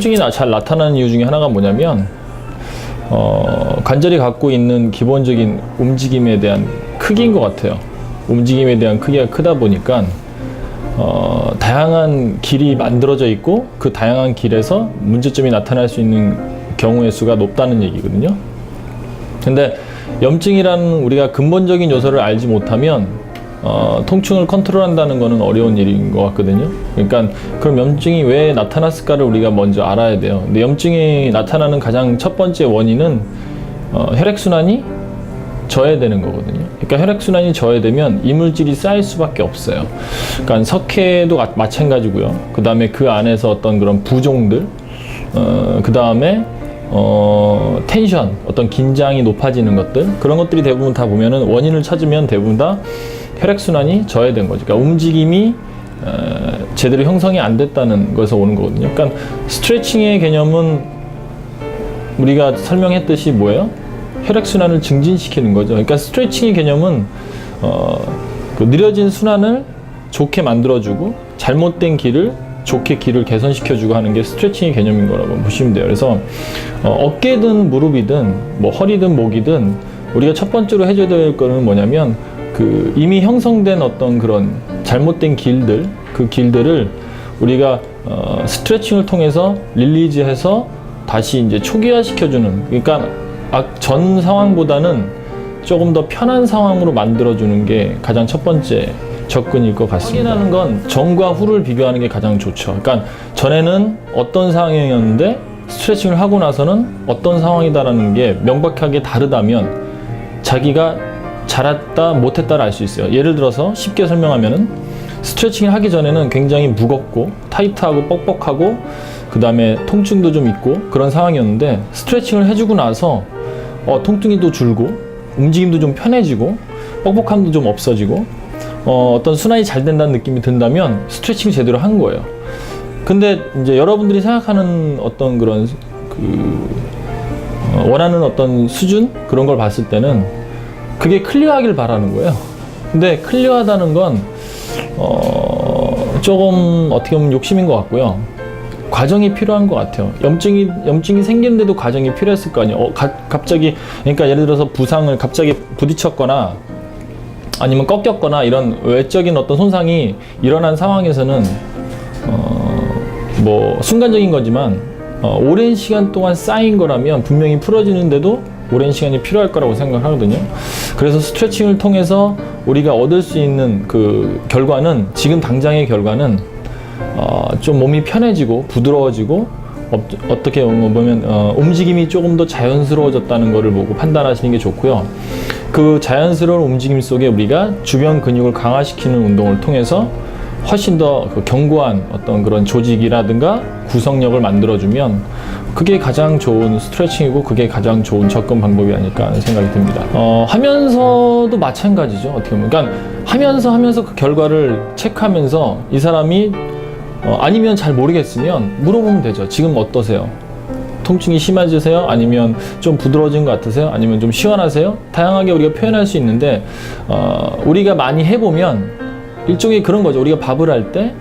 통증이 잘 나타나는 이유 중에 하나가 뭐냐면 관절이 갖고 있는 기본적인 움직임에 대한 크기인 것 같아요. 움직임에 대한 크기가 크다 보니까 다양한 길이 만들어져 있고 그 다양한 길에서 문제점이 나타날 수 있는 경우의 수가 높다는 얘기거든요. 근데 염증이라는 우리가 근본적인 요소를 알지 못하면 통증을 컨트롤한다는 것은 어려운 일인 것 같거든요. 그러니까 그럼 염증이 왜 나타났을까를 우리가 먼저 알아야 돼요. 근데 염증이 나타나는 가장 첫 번째 원인은 혈액순환이 저해되는 거거든요. 그러니까 혈액순환이 저해되면 이물질이 쌓일 수밖에 없어요. 그러니까 석회도 마찬가지고요. 그 다음에 그 안에서 어떤 그런 부종들, 그 다음에 텐션, 어떤 긴장이 높아지는 것들, 그런 것들이 대부분 다 보면은 원인을 찾으면 대부분 다 혈액순환이 저해된 거죠. 그러니까 움직임이 제대로 형성이 안 됐다는 것에서 오는 거거든요. 그러니까 스트레칭의 개념은 우리가 설명했듯이 뭐예요? 혈액순환을 증진시키는 거죠. 그러니까 스트레칭의 개념은 그 느려진 순환을 좋게 만들어주고 잘못된 길을 좋게 길을 개선시켜주고 하는 게 스트레칭의 개념인 거라고 보시면 돼요. 그래서 어깨든 무릎이든 뭐 허리든 목이든 우리가 첫 번째로 해줘야 될 거는 뭐냐면 그 이미 형성된 어떤 그런 잘못된 길들, 그 길들을 우리가 스트레칭을 통해서 릴리즈해서 다시 이제 초기화 시켜주는, 그러니까 전 상황보다는 조금 더 편한 상황으로 만들어주는 게 가장 첫 번째 접근일 것 같습니다. 확인하는 건 전과 후를 비교하는 게 가장 좋죠. 그러니까 전에는 어떤 상황이었는데 스트레칭을 하고 나서는 어떤 상황이다라는 게 명백하게 다르다면 자기가 잘했다 못했다를 알 수 있어요. 예를 들어서 쉽게 설명하면은 스트레칭을 하기 전에는 굉장히 무겁고 타이트하고 뻑뻑하고 그 다음에 통증도 좀 있고 그런 상황이었는데 스트레칭을 해주고 나서 통증이 또 줄고 움직임도 좀 편해지고 뻑뻑함도 좀 없어지고 어떤 순환이 잘 된다는 느낌이 든다면 스트레칭 제대로 한 거예요. 근데 이제 여러분들이 생각하는 어떤 그런 원하는 어떤 수준 그런 걸 봤을 때는 그게 클리어하길 바라는 거예요. 근데 클리어하다는 건 조금 어떻게 보면 욕심인 것 같고요. 과정이 필요한 것 같아요. 염증이 생기는데도 과정이 필요했을 거 아니에요. 갑자기, 그러니까 예를 들어서 부상을 갑자기 부딪혔거나 아니면 꺾였거나 이런 외적인 어떤 손상이 일어난 상황에서는 뭐 순간적인 거지만 오랜 시간 동안 쌓인 거라면 분명히 풀어지는데도 오랜 시간이 필요할 거라고 생각하거든요. 그래서 스트레칭을 통해서 우리가 얻을 수 있는 그 결과는, 지금 당장의 결과는 좀 몸이 편해지고 부드러워지고 어떻게 보면 움직임이 조금 더 자연스러워졌다는 것을 보고 판단하시는 게 좋고요. 그 자연스러운 움직임 속에 우리가 주변 근육을 강화시키는 운동을 통해서 훨씬 더 그 견고한 어떤 그런 조직이라든가 구성력을 만들어주면 그게 가장 좋은 스트레칭이고 그게 가장 좋은 접근 방법이 아닐까 하는 생각이 듭니다. 하면서도 마찬가지죠. 어떻게 보면. 그러니까 하면서 그 결과를 체크하면서 이 사람이 아니면 잘 모르겠으면 물어보면 되죠. 지금 어떠세요? 통증이 심해지세요? 아니면 좀 부드러워진 것 같으세요? 아니면 좀 시원하세요? 다양하게 우리가 표현할 수 있는데 우리가 많이 해보면 일종의 그런 거죠. 우리가 밥을 할 때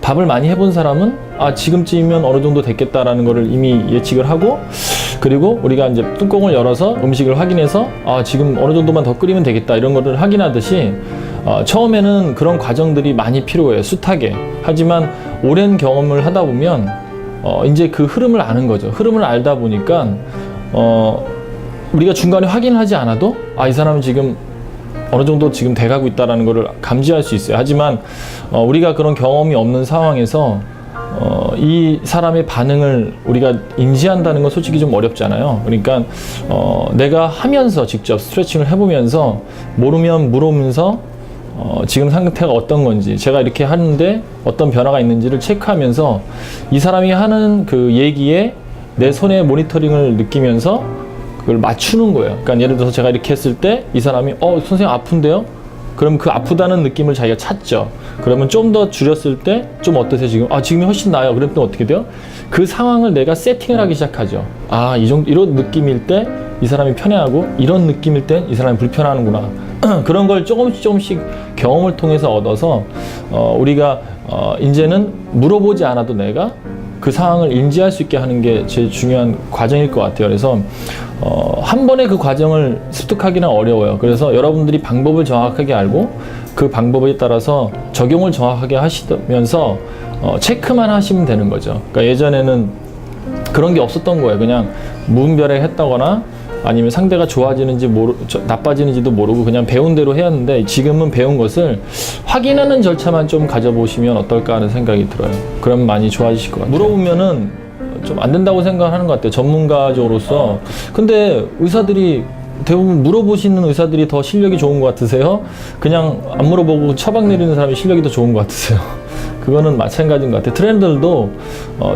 밥을 많이 해본 사람은 지금쯤이면 어느 정도 됐겠다라는 거를 이미 예측을 하고, 그리고 우리가 이제 뚜껑을 열어서 음식을 확인해서 지금 어느 정도만 더 끓이면 되겠다 이런 거를 확인하듯이 처음에는 그런 과정들이 많이 필요해요. 숱하게. 하지만 오랜 경험을 하다 보면 이제 그 흐름을 아는 거죠. 흐름을 알다 보니까 우리가 중간에 확인하지 않아도 이 사람은 지금 어느 정도 지금 돼가고 있다는 것을 감지할 수 있어요. 하지만 우리가 그런 경험이 없는 상황에서 이 사람의 반응을 우리가 인지한다는 건 솔직히 좀 어렵잖아요. 그러니까 내가 하면서 직접 스트레칭을 해보면서 모르면 물으면서 지금 상태가 어떤 건지, 제가 이렇게 하는데 어떤 변화가 있는지를 체크하면서 이 사람이 하는 그 얘기에 내 손의 모니터링을 느끼면서 그걸 맞추는 거예요. 그러니까 예를 들어서 제가 이렇게 했을 때 이 사람이 선생님 아픈데요? 그럼 그 아프다는 느낌을 자기가 찾죠. 그러면 좀 더 줄였을 때 좀 어떠세요 지금? 지금이 훨씬 나아요. 그럼 또 어떻게 돼요? 그 상황을 내가 세팅을 하기 시작하죠. 이 정도, 이런 느낌일 때 이 사람이 편해하고 이런 느낌일 때 이 사람이 불편하는구나. 그런 걸 조금씩 경험을 통해서 얻어서 우리가 이제는 물어보지 않아도 내가 그 상황을 인지할 수 있게 하는 게 제일 중요한 과정일 것 같아요. 그래서 한 번에 그 과정을 습득하기는 어려워요. 그래서 여러분들이 방법을 정확하게 알고 그 방법에 따라서 적용을 정확하게 하시면서 체크만 하시면 되는 거죠. 그러니까 예전에는 그런 게 없었던 거예요. 그냥 무분별했다거나 아니면 상대가 좋아지는지 나빠지는지도 모르고 그냥 배운 대로 해왔는데, 지금은 배운 것을 확인하는 절차만 좀 가져보시면 어떨까 하는 생각이 들어요. 그럼 많이 좋아지실 것 같아요. 물어보면은 좀 안 된다고 생각하는 것 같아요, 전문가적으로서. 근데 의사들이 대부분 물어보시는 의사들이 더 실력이 좋은 것 같으세요? 그냥 안 물어보고 처방 내리는 사람이 실력이 더 좋은 것 같으세요? 그거는 마찬가지인 것 같아요. 트레이너들도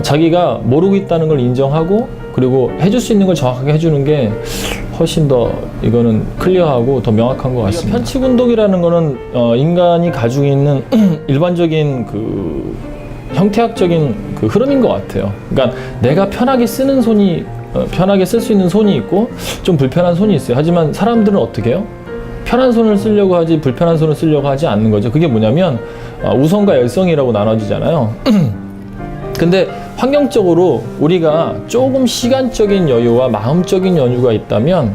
자기가 모르고 있다는 걸 인정하고, 그리고 해줄 수 있는 걸 정확하게 해주는 게 훨씬 더 이거는 클리어하고 더 명확한 것 같습니다. 편측 운동이라는 거는 인간이 가지고 있는 일반적인 그 형태학적인 그 흐름인 것 같아요. 그러니까 내가 편하게 쓰는 손이 편하게 쓸 수 있는 손이 있고 좀 불편한 손이 있어요. 하지만 사람들은 어떻게 해요? 편한 손을 쓰려고 하지 불편한 손을 쓰려고 하지 않는 거죠. 그게 뭐냐면 우성과 열성이라고 나눠지잖아요. 근데 환경적으로 우리가 조금 시간적인 여유와 마음적인 여유가 있다면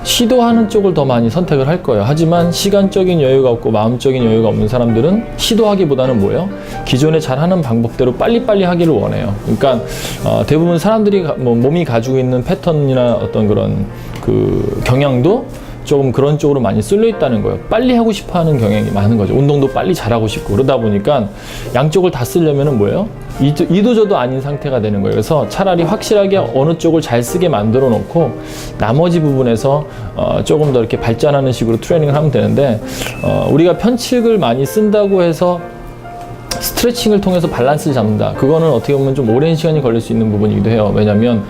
시도하는 쪽을 더 많이 선택을 할 거예요. 하지만 시간적인 여유가 없고 마음적인 여유가 없는 사람들은 시도하기보다는 뭐예요? 기존에 잘하는 방법대로 빨리빨리 하기를 원해요. 그러니까 대부분 사람들이 몸이 가지고 있는 패턴이나 어떤 그런 그 경향도 조금 그런 쪽으로 많이 쏠려 있다는 거예요. 빨리 하고 싶어 하는 경향이 많은 거죠. 운동도 빨리 잘하고 싶고. 그러다 보니까 양쪽을 다 쓰려면은 뭐예요? 이도저도 아닌 상태가 되는 거예요. 그래서 차라리 확실하게 어느 쪽을 잘 쓰게 만들어 놓고 나머지 부분에서 조금 더 이렇게 발전하는 식으로 트레이닝을 하면 되는데, 우리가 편측을 많이 쓴다고 해서 스트레칭을 통해서 밸런스를 잡는다. 그거는 어떻게 보면 좀 오랜 시간이 걸릴 수 있는 부분이기도 해요. 왜냐하면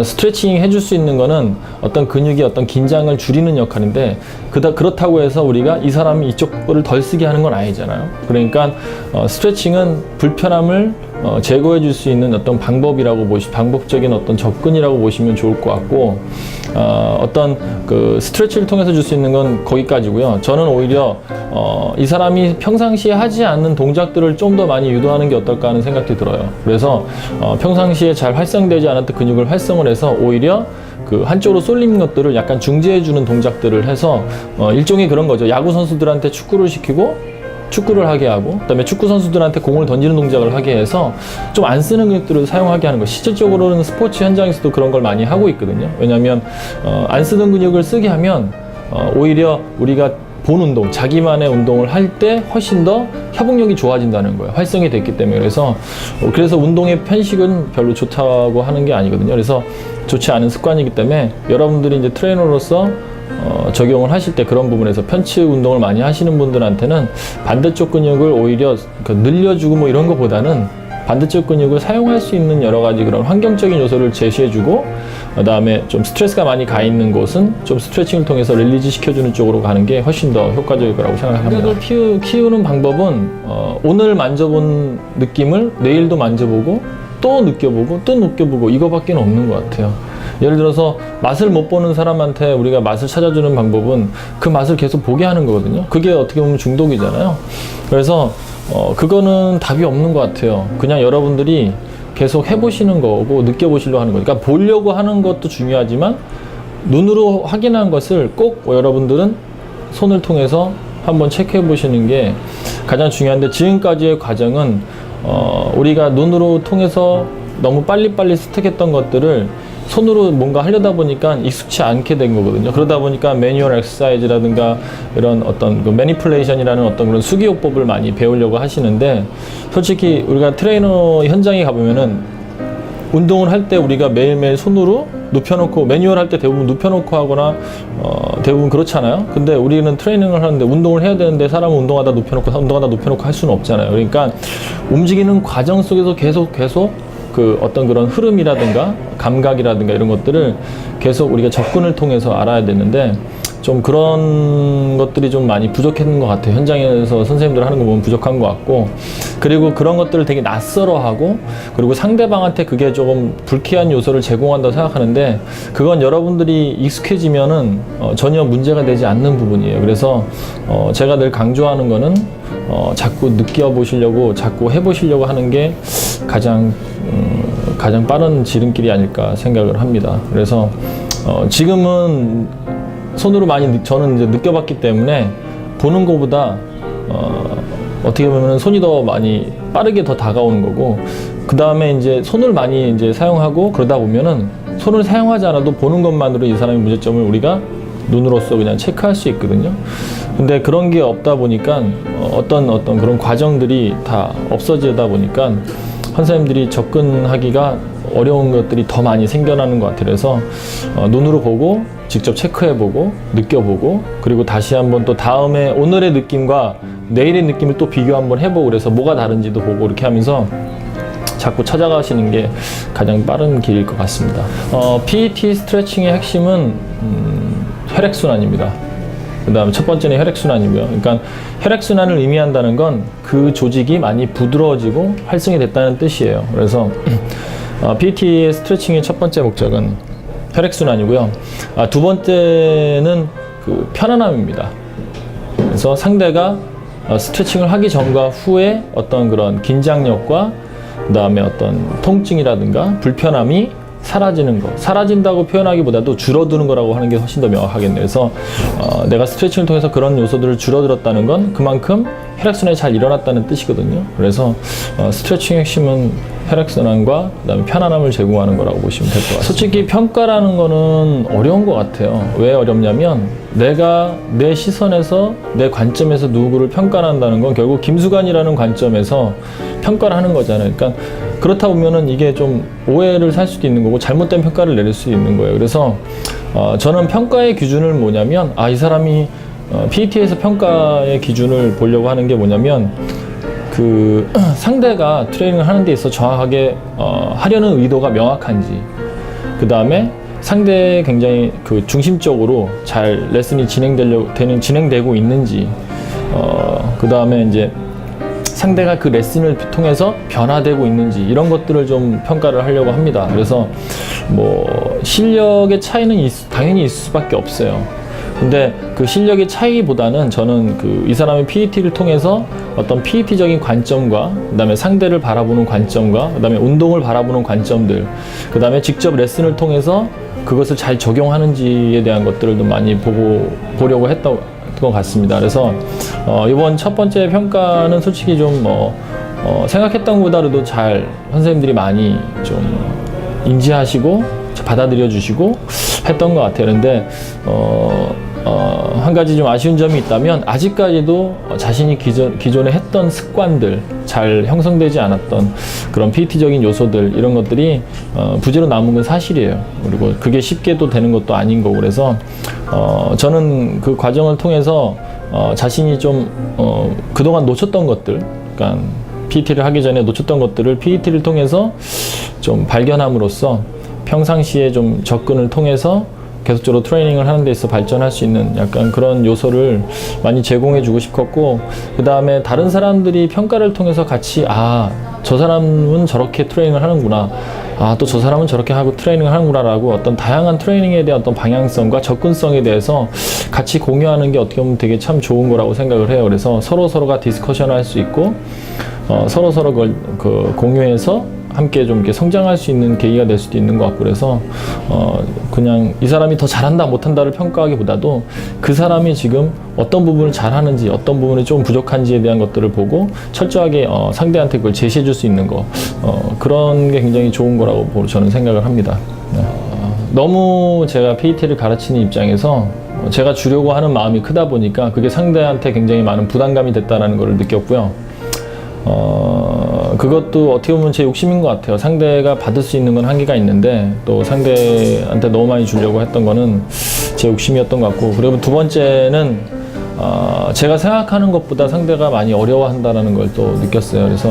스트레칭 해줄 수 있는 거는 어떤 근육이 어떤 긴장을 줄이는 역할인데, 그렇다고 해서 우리가 이 사람이 이쪽 거를 덜 쓰게 하는 건 아니잖아요. 그러니까 스트레칭은 불편함을 제거해 줄 수 있는 어떤 방법적인 어떤 접근이라고 보시면 좋을 것 같고, 어떤 그 스트레치를 통해서 줄 수 있는 건 거기까지고요. 저는 오히려 이 사람이 평상시에 하지 않는 동작들을 좀 더 많이 유도하는 게 어떨까 하는 생각도 들어요. 그래서 평상시에 잘 활성되지 않았던 근육을 활성을 해서 오히려 그 한쪽으로 쏠리는 것들을 약간 중재해주는 동작들을 해서 일종의 그런 거죠. 야구 선수들한테 축구를 시키고 축구를 하게 하고, 그다음에 축구 선수들한테 공을 던지는 동작을 하게 해서 좀 안 쓰는 근육들을 사용하게 하는 거. 실질적으로는 스포츠 현장에서도 그런 걸 많이 하고 있거든요. 왜냐하면 안 쓰던 근육을 쓰게 하면 오히려 우리가 본 운동, 자기만의 운동을 할 때 훨씬 더 협응력이 좋아진다는 거예요. 활성이 됐기 때문에. 그래서 운동의 편식은 별로 좋다고 하는 게 아니거든요. 그래서 좋지 않은 습관이기 때문에 여러분들이 이제 트레이너로서 적용을 하실 때 그런 부분에서 편측 운동을 많이 하시는 분들한테는 반대쪽 근육을 오히려 늘려주고 뭐 이런 것보다는 반대쪽 근육을 사용할 수 있는 여러 가지 그런 환경적인 요소를 제시해주고, 그 다음에 좀 스트레스가 많이 가 있는 곳은 좀 스트레칭을 통해서 릴리즈 시켜주는 쪽으로 가는 게 훨씬 더 효과적일 거라고 생각합니다. 근육을 키우는 방법은 오늘 만져본 느낌을 내일도 만져보고 또 느껴보고 또 느껴보고 이거밖에 없는 것 같아요. 예를 들어서 맛을 못 보는 사람한테 우리가 맛을 찾아주는 방법은 그 맛을 계속 보게 하는 거거든요. 그게 어떻게 보면 중독이잖아요. 그래서 그거는 답이 없는 것 같아요. 그냥 여러분들이 계속 해보시는 거고 느껴보시려고 하는 거니까, 그러니까 보려고 하는 것도 중요하지만 눈으로 확인한 것을 꼭 여러분들은 손을 통해서 한번 체크해 보시는 게 가장 중요한데, 지금까지의 과정은 우리가 눈으로 통해서 너무 빨리빨리 습득했던 것들을 손으로 뭔가 하려다 보니까 익숙치 않게 된 거거든요. 그러다 보니까 매뉴얼 엑서사이즈라든가 이런 어떤 그 매니플레이션이라는 어떤 그런 수기요법을 많이 배우려고 하시는데, 솔직히 우리가 트레이너 현장에 가보면은 운동을 할 때 우리가 매일매일 손으로 눕혀놓고, 매뉴얼 할 때 대부분 눕혀놓고 하거나 대부분 그렇잖아요. 근데 우리는 트레이닝을 하는데 운동을 해야 되는데 사람은 운동하다 눕혀놓고 할 수는 없잖아요. 그러니까 움직이는 과정 속에서 계속 그 어떤 그런 흐름이라든가 감각이라든가 이런 것들을 계속 우리가 접근을 통해서 알아야 되는데, 좀 그런 것들이 좀 많이 부족했는 것 같아요. 현장에서 선생님들 하는 거 보면 부족한 것 같고, 그리고 그런 것들을 되게 낯설어하고, 그리고 상대방한테 그게 조금 불쾌한 요소를 제공한다고 생각하는데, 그건 여러분들이 익숙해지면은 전혀 문제가 되지 않는 부분이에요. 그래서 제가 늘 강조하는 거는 자꾸 느껴보시려고, 자꾸 해보시려고 하는 게 가장 가장 빠른 지름길이 아닐까 생각을 합니다. 그래서 지금은 손으로 많이 저는 이제 느껴봤기 때문에 보는 것보다 어떻게 보면 손이 더 많이 빠르게 더 다가오는 거고, 그 다음에 이제 손을 많이 이제 사용하고 그러다 보면은 손을 사용하지 않아도 보는 것만으로 이 사람의 문제점을 우리가 눈으로서 그냥 체크할 수 있거든요. 근데 그런 게 없다 보니까 어떤 그런 과정들이 다 없어지다 보니까 선생님들이 접근하기가 어려운 것들이 더 많이 생겨나는 것 같아요. 그래서 눈으로 보고 직접 체크해보고 느껴보고, 그리고 다시 한번 또 다음에 오늘의 느낌과 내일의 느낌을 또 비교 한번 해보고, 그래서 뭐가 다른지도 보고 이렇게 하면서 자꾸 찾아가시는 게 가장 빠른 길일 것 같습니다. PET 스트레칭의 핵심은 혈액순환입니다. 그 다음에 첫 번째는 혈액순환이고요. 그러니까 혈액순환을 의미한다는 건 그 조직이 많이 부드러워지고 활성이 됐다는 뜻이에요. 그래서 PET의 스트레칭의 첫 번째 목적은 혈액순환이고요. 두 번째는 그 편안함입니다. 그래서 상대가 스트레칭을 하기 전과 후에 어떤 그런 긴장력과 그 다음에 어떤 통증이라든가 불편함이 사라지는 거, 사라진다고 표현하기보다도 줄어드는 거라고 하는 게 훨씬 더 명확하겠네요. 그래서 내가 스트레칭을 통해서 그런 요소들을 줄어들었다는 건 그만큼 혈액순환이 잘 일어났다는 뜻이거든요. 그래서 스트레칭의 핵심은 혈액순환과 그다음에 편안함을 제공하는 거라고 보시면 될 것 같아요. 솔직히 평가라는 거는 어려운 것 같아요. 왜 어렵냐면 내가 내 시선에서 내 관점에서 누구를 평가한다는 건 결국 김수관이라는 관점에서 평가를 하는 거잖아요. 그러니까 그렇다 보면은 이게 좀 오해를 살 수도 있는 거고 잘못된 평가를 내릴 수 있는 거예요. 그래서 저는 평가의 기준을 뭐냐면 이 사람이 PET에서 평가의 기준을 보려고 하는 게 뭐냐면 그 상대가 트레이닝을 하는 데 있어서 정확하게 하려는 의도가 명확한지, 그 다음에 상대에 굉장히 그 중심적으로 잘 레슨이 진행되고 있는지, 그 다음에 이제 상대가 그 레슨을 통해서 변화되고 있는지, 이런 것들을 좀 평가를 하려고 합니다. 그래서 뭐 실력의 차이는 당연히 있을 수밖에 없어요. 근데 그 실력의 차이보다는 저는 이 사람의 PET를 통해서 어떤 PET적인 관점과 그다음에 상대를 바라보는 관점과 그다음에 운동을 바라보는 관점들, 그다음에 직접 레슨을 통해서 그것을 잘 적용하는지에 대한 것들을 좀 많이 보려고 했던 것 같습니다. 그래서 이번 첫 번째 평가는 솔직히 좀 생각했던 것보다도 잘 선생님들이 많이 좀 인지하시고 받아들여 주시고 했던 것 같아요. 그런데 한 가지 좀 아쉬운 점이 있다면 아직까지도 자신이 기존에 했던 습관들, 잘 형성되지 않았던 그런 PET적인 요소들, 이런 것들이 부재로 남은 건 사실이에요. 그리고 그게 쉽게도 되는 것도 아닌 거고, 그래서 저는 그 과정을 통해서 자신이 좀 그동안 놓쳤던 것들, 그러니까 PET를 하기 전에 놓쳤던 것들을 PET를 통해서 좀 발견함으로써 평상시에 좀 접근을 통해서 계속적으로 트레이닝을 하는 데 있어 발전할 수 있는 약간 그런 요소를 많이 제공해 주고 싶었고, 그 다음에 다른 사람들이 평가를 통해서 같이 저 사람은 저렇게 트레이닝을 하는구나, 또 저 사람은 저렇게 하고 트레이닝을 하는구나 라고 어떤 다양한 트레이닝에 대한 어떤 방향성과 접근성에 대해서 같이 공유하는 게 어떻게 보면 되게 참 좋은 거라고 생각을 해요. 그래서 서로가 디스커션을 할 수 있고 서로 그걸 공유해서 함께 좀 이렇게 성장할 수 있는 계기가 될 수도 있는 것 같고, 그래서 그냥 이 사람이 더 잘한다 못한다를 평가하기보다도 그 사람이 지금 어떤 부분을 잘하는지 어떤 부분이 좀 부족한지에 대한 것들을 보고 철저하게 상대한테 그걸 제시해 줄 수 있는 거, 그런 게 굉장히 좋은 거라고 저는 생각을 합니다. 너무 제가 PET를 가르치는 입장에서 제가 주려고 하는 마음이 크다 보니까 그게 상대한테 굉장히 많은 부담감이 됐다는 걸 느꼈고요. 그것도 어떻게 보면 제 욕심인 것 같아요. 상대가 받을 수 있는 건 한계가 있는데 또 상대한테 너무 많이 주려고 했던 거는 제 욕심이었던 것 같고, 그리고 두 번째는 제가 생각하는 것보다 상대가 많이 어려워한다는 걸 또 느꼈어요. 그래서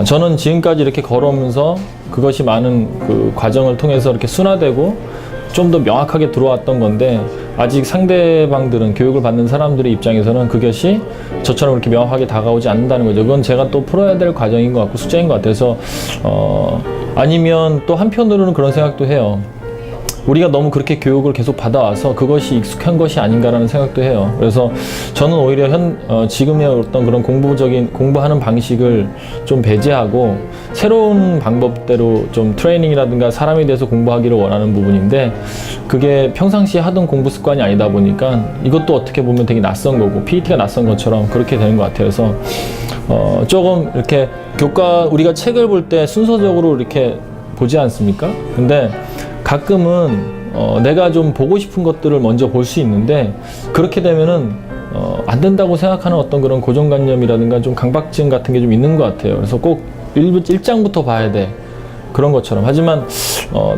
저는 지금까지 이렇게 걸어오면서 그것이 많은 그 과정을 통해서 이렇게 순화되고 좀 더 명확하게 들어왔던 건데, 아직 상대방들은, 교육을 받는 사람들의 입장에서는 그것이 저처럼 이렇게 명확하게 다가오지 않는다는 거죠. 그건 제가 또 풀어야 될 과정인 것 같고 숙제인 것 같아서 아니면 또 한편으로는 그런 생각도 해요. 우리가 너무 그렇게 교육을 계속 받아와서 그것이 익숙한 것이 아닌가라는 생각도 해요. 그래서 저는 오히려 지금의 어떤 그런 공부하는 방식을 좀 배제하고 새로운 방법대로 좀 트레이닝이라든가 사람에 대해서 공부하기를 원하는 부분인데, 그게 평상시에 하던 공부 습관이 아니다 보니까 이것도 어떻게 보면 되게 낯선 거고 PET가 낯선 것처럼 그렇게 되는 것 같아요. 그래서 조금 이렇게 우리가 책을 볼 때 순서적으로 이렇게 보지 않습니까? 근데 가끔은 내가 좀 보고 싶은 것들을 먼저 볼 수 있는데, 그렇게 되면은 안 된다고 생각하는 어떤 그런 고정관념이라든가 좀 강박증 같은 게 좀 있는 것 같아요. 그래서 꼭 1장부터 봐야 돼, 그런 것처럼. 하지만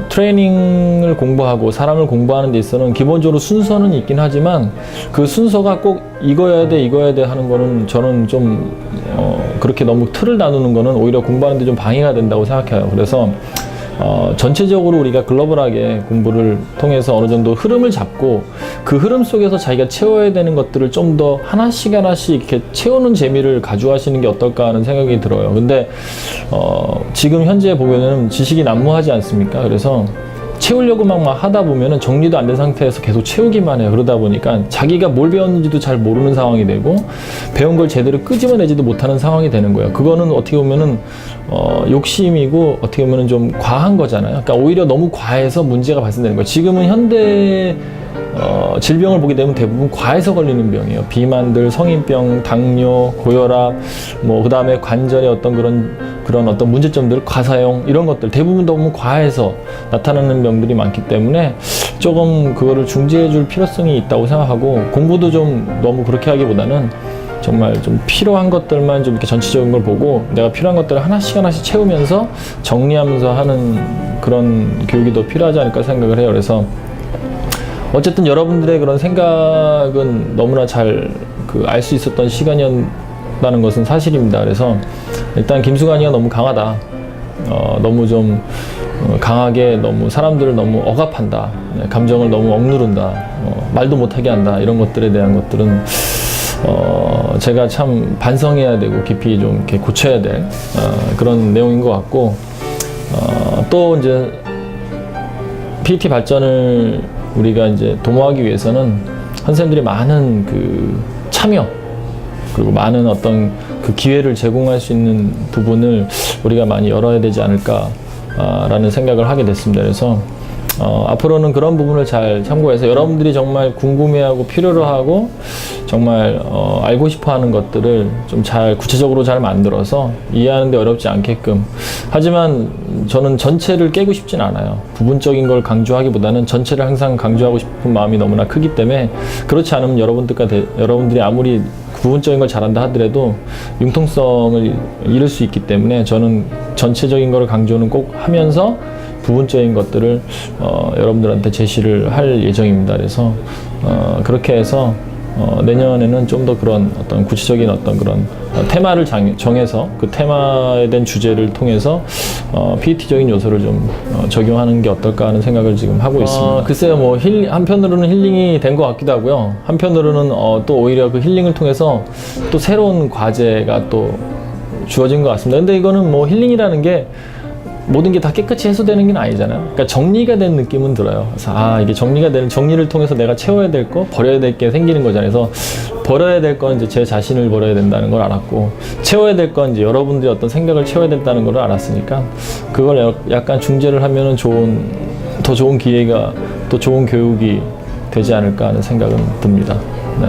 트레이닝을 공부하고 사람을 공부하는 데 있어서는 기본적으로 순서는 있긴 하지만 그 순서가 꼭 이거야 돼 하는 거는 저는 좀 그렇게 너무 틀을 나누는 거는 오히려 공부하는 데 좀 방해가 된다고 생각해요. 그래서 전체적으로 우리가 글로벌하게 공부를 통해서 어느 정도 흐름을 잡고 그 흐름 속에서 자기가 채워야 되는 것들을 좀 더 하나씩 이렇게 채우는 재미를 가져가시는 게 어떨까 하는 생각이 들어요. 근데 지금 현재 보면은 지식이 난무하지 않습니까? 그래서 채우려고 막 하다 보면은 정리도 안 된 상태에서 계속 채우기만 해요. 그러다 보니까 자기가 뭘 배웠는지도 잘 모르는 상황이 되고 배운 걸 제대로 끄집어내지도 못하는 상황이 되는 거예요. 그거는 어떻게 보면은 욕심이고 어떻게 보면은 좀 과한 거잖아요. 그러니까 오히려 너무 과해서 문제가 발생되는 거예요. 지금은 현대 질병을 보게 되면 대부분 과해서 걸리는 병이에요. 비만들, 성인병, 당뇨, 고혈압, 그 다음에 관절의 어떤 그런 어떤 문제점들, 과사용, 이런 것들 대부분 너무 과해서 나타나는 병들이 많기 때문에 조금 그거를 중지해 줄 필요성이 있다고 생각하고, 공부도 좀 너무 그렇게 하기보다는 정말 좀 필요한 것들만 좀 이렇게 전체적인 걸 보고 내가 필요한 것들을 하나씩 채우면서 정리하면서 하는 그런 교육이 더 필요하지 않을까 생각을 해요. 그래서 어쨌든 여러분들의 그런 생각은 너무나 잘 알 수 있었던 시간이었다는 것은 사실입니다. 그래서 일단 김수관이가 너무 강하다. 너무 좀 강하게 너무 사람들을 너무 억압한다. 감정을 너무 억누른다. 말도 못하게 한다. 이런 것들에 대한 것들은 제가 참 반성해야 되고 깊이 좀 이렇게 고쳐야 될 그런 내용인 것 같고, 또 이제 PET 발전을 우리가 이제 도모하기 위해서는 선생님들이 많은 참여, 그리고 많은 어떤 기회를 제공할 수 있는 부분을 우리가 많이 열어야 되지 않을까 라는 생각을 하게 됐습니다. 그래서 앞으로는 그런 부분을 잘 참고해서 여러분들이 정말 궁금해하고 필요로 하고 정말 알고 싶어하는 것들을 좀 잘 구체적으로 잘 만들어서 이해하는 데 어렵지 않게끔, 하지만 저는 전체를 깨고 싶진 않아요. 부분적인 걸 강조하기보다는 전체를 항상 강조하고 싶은 마음이 너무나 크기 때문에, 그렇지 않으면 여러분들이 아무리 부분적인 걸 잘한다 하더라도 융통성을 잃을 수 있기 때문에 저는 전체적인 걸 강조는 꼭 하면서 부분적인 것들을 여러분들한테 제시를 할 예정입니다. 그래서 그렇게 해서 내년에는 좀 더 그런 어떤 구체적인 어떤 그런 테마를 정해서 그 테마에 대한 주제를 통해서 PET적인 요소를 좀 적용하는 게 어떨까 하는 생각을 지금 하고 있습니다. 글쎄요, 한편으로는 힐링이 된 것 같기도 하고요. 한편으로는 또 오히려 그 힐링을 통해서 또 새로운 과제가 또 주어진 것 같습니다. 근데 이거는 힐링이라는 게 모든 게 다 깨끗이 해소되는 게 아니잖아요. 그러니까 정리가 된 느낌은 들어요. 그래서 이게 정리를 통해서 내가 채워야 될 거, 버려야 될 게 생기는 거잖아요. 그래서 버려야 될 건 이제 제 자신을 버려야 된다는 걸 알았고, 채워야 될 건 이제 여러분들이 어떤 생각을 채워야 된다는 걸 알았으니까 그걸 약간 중재를 하면은 더 좋은 기회가, 또 좋은 교육이 되지 않을까 하는 생각은 듭니다. 네.